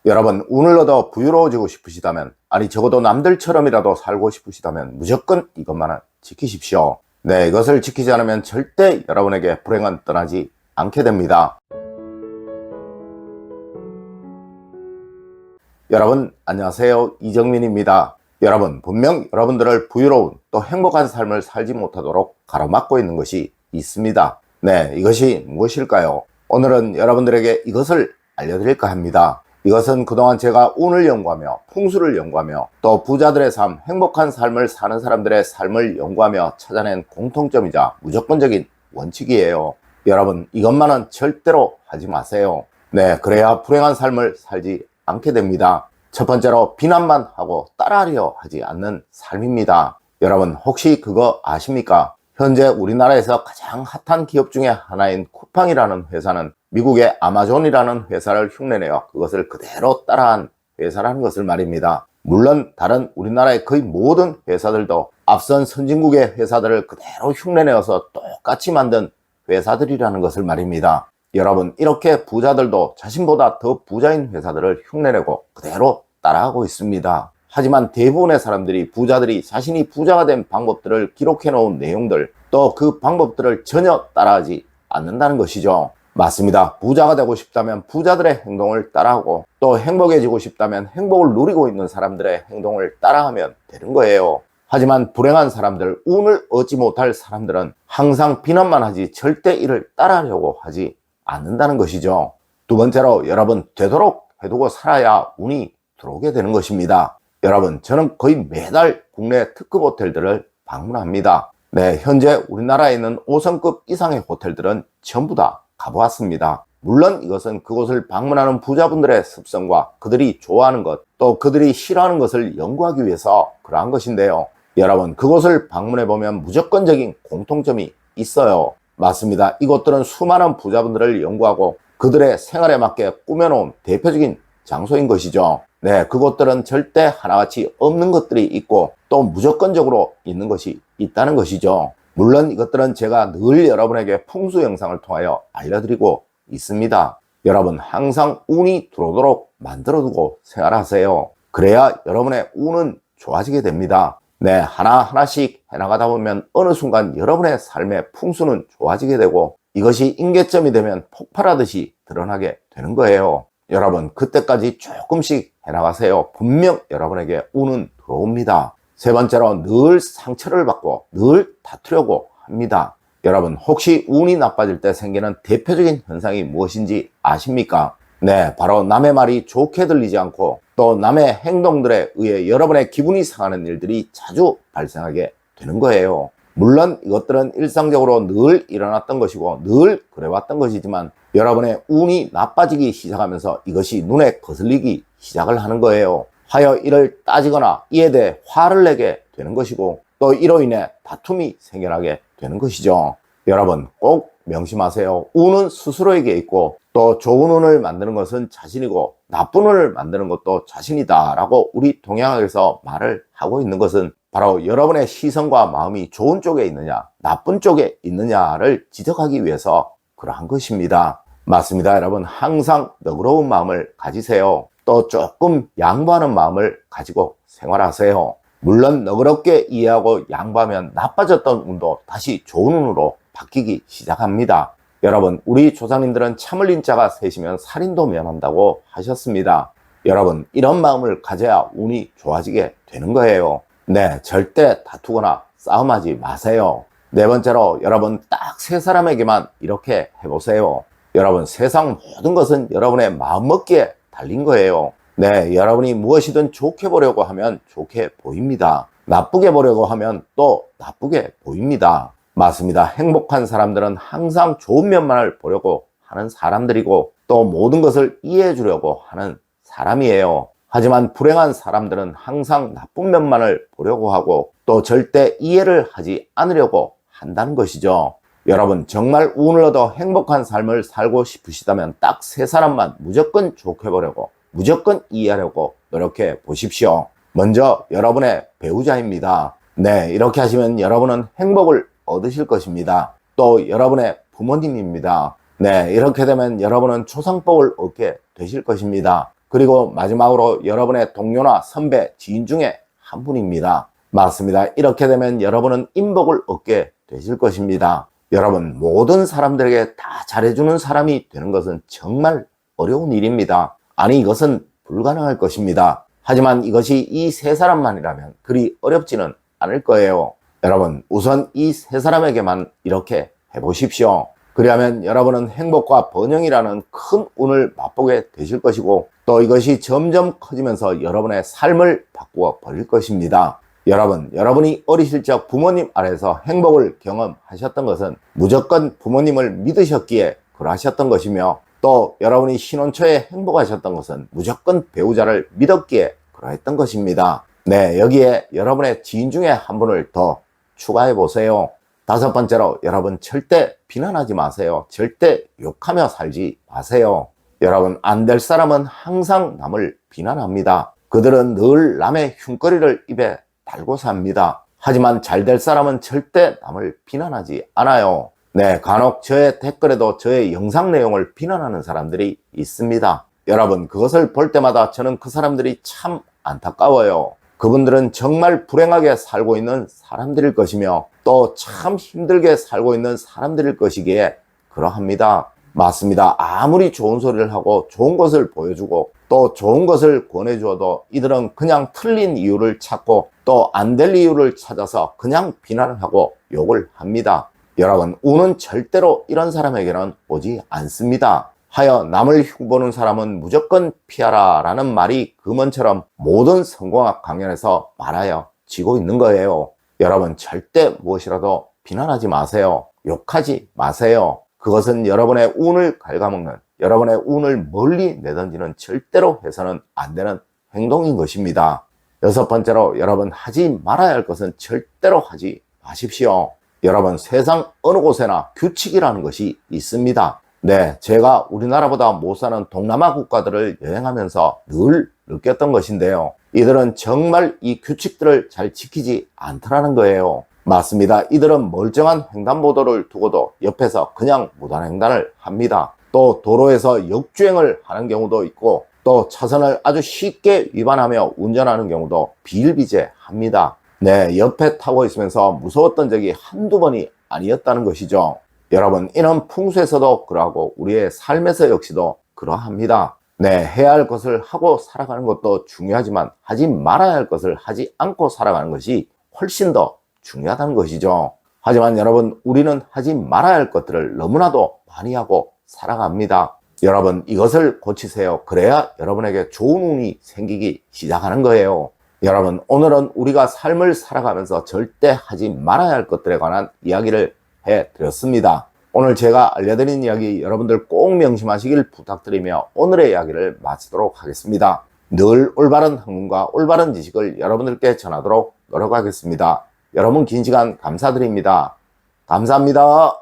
여러분, 운을 얻어 부유로워지고 싶으시다면, 아니 적어도 남들처럼이라도 살고 싶으시다면 무조건 이것만은 지키십시오. 네, 이것을 지키지 않으면 절대 여러분에게 불행은 떠나지 않게 됩니다. 여러분 안녕하세요, 이정민입니다. 여러분, 분명 여러분들을 부유로운 또 행복한 삶을 살지 못하도록 가로막고 있는 것이 있습니다. 네, 이것이 무엇일까요? 오늘은 여러분들에게 이것을 알려드릴까 합니다. 이것은 그동안 제가 운을 연구하며 풍수를 연구하며 또 부자들의 삶, 행복한 삶을 사는 사람들의 삶을 연구하며 찾아낸 공통점이자 무조건적인 원칙이에요. 여러분, 이것만은 절대로 하지 마세요. 네, 그래야 불행한 삶을 살지 않게 됩니다. 첫 번째로 비난만 하고 따라하려 하지 않는 삶입니다. 여러분, 혹시 그거 아십니까? 현재 우리나라에서 가장 핫한 기업 중에 하나인 쿠팡이라는 회사는 미국의 아마존이라는 회사를 흉내내어 그것을 그대로 따라한 회사라는 것을 말입니다. 물론 다른 우리나라의 거의 모든 회사들도 앞선 선진국의 회사들을 그대로 흉내내어서 똑같이 만든 회사들이라는 것을 말입니다. 여러분, 이렇게 부자들도 자신보다 더 부자인 회사들을 흉내내고 그대로 따라하고 있습니다. 하지만 대부분의 사람들이, 부자들이 자신이 부자가 된 방법들을 기록해 놓은 내용들, 또 그 방법들을 전혀 따라하지 않는다는 것이죠. 맞습니다. 부자가 되고 싶다면 부자들의 행동을 따라하고, 또 행복해지고 싶다면 행복을 누리고 있는 사람들의 행동을 따라하면 되는 거예요. 하지만 불행한 사람들, 운을 얻지 못할 사람들은 항상 비난만 하지 절대 이를 따라하려고 하지 않는다는 것이죠. 두 번째로, 여러분, 되도록 해두고 살아야 운이 들어오게 되는 것입니다. 여러분, 저는 거의 매달 국내 특급 호텔들을 방문합니다. 네, 현재 우리나라에 있는 5성급 이상의 호텔들은 전부 다 가보았습니다. 물론 이것은 그곳을 방문하는 부자분들의 습성과 그들이 좋아하는 것, 또 그들이 싫어하는 것을 연구하기 위해서 그러한 것인데요. 여러분, 그곳을 방문해보면 무조건적인 공통점이 있어요. 맞습니다. 이곳들은 수많은 부자분들을 연구하고 그들의 생활에 맞게 꾸며놓은 대표적인 장소인 것이죠. 네, 그곳들은 절대 하나같이 없는 것들이 있고 또 무조건적으로 있는 것이 있다는 것이죠. 물론 이것들은 제가 늘 여러분에게 풍수 영상을 통하여 알려드리고 있습니다. 여러분, 항상 운이 들어오도록 만들어두고 생활하세요. 그래야 여러분의 운은 좋아지게 됩니다. 네, 하나하나씩 해나가다 보면 어느 순간 여러분의 삶의 풍수는 좋아지게 되고 이것이 임계점이 되면 폭발하듯이 드러나게 되는 거예요. 여러분, 그때까지 조금씩 해나가세요. 분명 여러분에게 운은 들어옵니다. 세 번째로, 늘 상처를 받고 늘 다투려고 합니다. 여러분, 혹시 운이 나빠질 때 생기는 대표적인 현상이 무엇인지 아십니까? 네, 바로 남의 말이 좋게 들리지 않고 또 남의 행동들에 의해 여러분의 기분이 상하는 일들이 자주 발생하게 되는 거예요. 물론 이것들은 일상적으로 늘 일어났던 것이고 늘 그래왔던 것이지만 여러분의 운이 나빠지기 시작하면서 이것이 눈에 거슬리기 시작을 하는 거예요. 하여 이를 따지거나 이에 대해 화를 내게 되는 것이고 또 이로 인해 다툼이 생겨나게 되는 것이죠. 여러분, 꼭 명심하세요. 운은 스스로에게 있고 또 좋은 운을 만드는 것은 자신이고 나쁜 운을 만드는 것도 자신이다 라고 우리 동양학에서 말을 하고 있는 것은 바로 여러분의 시선과 마음이 좋은 쪽에 있느냐 나쁜 쪽에 있느냐를 지적하기 위해서 그러한 것입니다. 맞습니다. 여러분, 항상 너그러운 마음을 가지세요. 또 조금 양보하는 마음을 가지고 생활하세요. 물론 너그럽게 이해하고 양보하면 나빠졌던 운도 다시 좋은 운으로 바뀌기 시작합니다. 여러분, 우리 조상님들은 참 흘린 자가 셋이면 살인도 면한다고 하셨습니다. 여러분, 이런 마음을 가져야 운이 좋아지게 되는 거예요. 네, 절대 다투거나 싸움하지 마세요. 네 번째로, 여러분, 딱 세 사람에게만 이렇게 해보세요. 여러분, 세상 모든 것은 여러분의 마음먹기에 달린 거예요. 네, 여러분이 무엇이든 좋게 보려고 하면 좋게 보입니다. 나쁘게 보려고 하면 또 나쁘게 보입니다. 맞습니다. 행복한 사람들은 항상 좋은 면만을 보려고 하는 사람들이고 또 모든 것을 이해해 주려고 하는 사람이에요. 하지만 불행한 사람들은 항상 나쁜 면만을 보려고 하고 또 절대 이해를 하지 않으려고 한다는 것이죠. 여러분, 정말 운을 얻어 행복한 삶을 살고 싶으시다면 딱 세 사람만 무조건 좋게 보려고 무조건 이해하려고 노력해 보십시오. 먼저 여러분의 배우자입니다. 네, 이렇게 하시면 여러분은 행복을 얻으실 것입니다. 또 여러분의 부모님입니다. 네, 이렇게 되면 여러분은 초상복을 얻게 되실 것입니다. 그리고 마지막으로 여러분의 동료나 선배, 지인 중에 한 분입니다. 맞습니다. 이렇게 되면 여러분은 인복을 얻게 되실 것입니다. 여러분, 모든 사람들에게 다 잘해주는 사람이 되는 것은 정말 어려운 일입니다. 아니, 이것은 불가능할 것입니다. 하지만 이것이 이 세 사람만이라면 그리 어렵지는 않을 거예요. 여러분, 우선 이 세 사람에게만 이렇게 해보십시오. 그리하면 여러분은 행복과 번영이라는 큰 운을 맛보게 되실 것이고, 또 이것이 점점 커지면서 여러분의 삶을 바꾸어 버릴 것입니다. 여러분, 여러분이 어리실 적 부모님 아래에서 행복을 경험하셨던 것은 무조건 부모님을 믿으셨기에 그러하셨던 것이며, 또 여러분이 신혼초에 행복하셨던 것은 무조건 배우자를 믿었기에 그러했던 것입니다. 네, 여기에 여러분의 지인 중에 한 분을 더 추가해 보세요. 다섯 번째로, 여러분 절대 비난하지 마세요. 절대 욕하며 살지 마세요. 여러분, 안 될 사람은 항상 남을 비난합니다. 그들은 늘 남의 흉거리를 입에 달고 삽니다. 하지만 잘 될 사람은 절대 남을 비난하지 않아요. 네, 간혹 저의 댓글에도 저의 영상 내용을 비난하는 사람들이 있습니다. 여러분, 그것을 볼 때마다 저는 그 사람들이 참 안타까워요. 그분들은 정말 불행하게 살고 있는 사람들일 것이며, 또 참 힘들게 살고 있는 사람들일 것이기에 그러합니다. 맞습니다. 아무리 좋은 소리를 하고 좋은 것을 보여주고 또 좋은 것을 권해주어도 이들은 그냥 틀린 이유를 찾고 또 안 될 이유를 찾아서 그냥 비난을 하고 욕을 합니다. 여러분, 운은 절대로 이런 사람에게는 오지 않습니다. 하여 남을 흉보는 사람은 무조건 피하라 라는 말이 금언처럼 모든 성공학 강연에서 말하여 지고 있는 거예요. 여러분, 절대 무엇이라도 비난하지 마세요. 욕하지 마세요. 그것은 여러분의 운을 갉아먹는, 여러분의 운을 멀리 내던지는 절대로 해서는 안 되는 행동인 것입니다. 여섯 번째로, 여러분 하지 말아야 할 것은 절대로 하지 마십시오. 여러분, 세상 어느 곳에나 규칙이라는 것이 있습니다. 네, 제가 우리나라보다 못 사는 동남아 국가들을 여행하면서 늘 느꼈던 것인데요. 이들은 정말 이 규칙들을 잘 지키지 않더라는 거예요. 맞습니다. 이들은 멀쩡한 횡단보도를 두고도 옆에서 그냥 무단횡단을 합니다. 또 도로에서 역주행을 하는 경우도 있고, 또 차선을 아주 쉽게 위반하며 운전하는 경우도 비일비재합니다. 네, 옆에 타고 있으면서 무서웠던 적이 한두 번이 아니었다는 것이죠. 여러분, 이런 풍수에서도 그러하고 우리의 삶에서 역시도 그러합니다. 네, 해야 할 것을 하고 살아가는 것도 중요하지만 하지 말아야 할 것을 하지 않고 살아가는 것이 훨씬 더 중요하다는 것이죠. 하지만 여러분, 우리는 하지 말아야 할 것들을 너무나도 많이 하고 살아갑니다. 여러분, 이것을 고치세요. 그래야 여러분에게 좋은 운이 생기기 시작하는 거예요. 여러분, 오늘은 우리가 삶을 살아가면서 절대 하지 말아야 할 것들에 관한 이야기를 해드렸습니다. 오늘 제가 알려드린 이야기 여러분들 꼭 명심하시길 부탁드리며 오늘의 이야기를 마치도록 하겠습니다. 늘 올바른 학문과 올바른 지식을 여러분들께 전하도록 노력하겠습니다. 여러분, 긴 시간 감사드립니다. 감사합니다.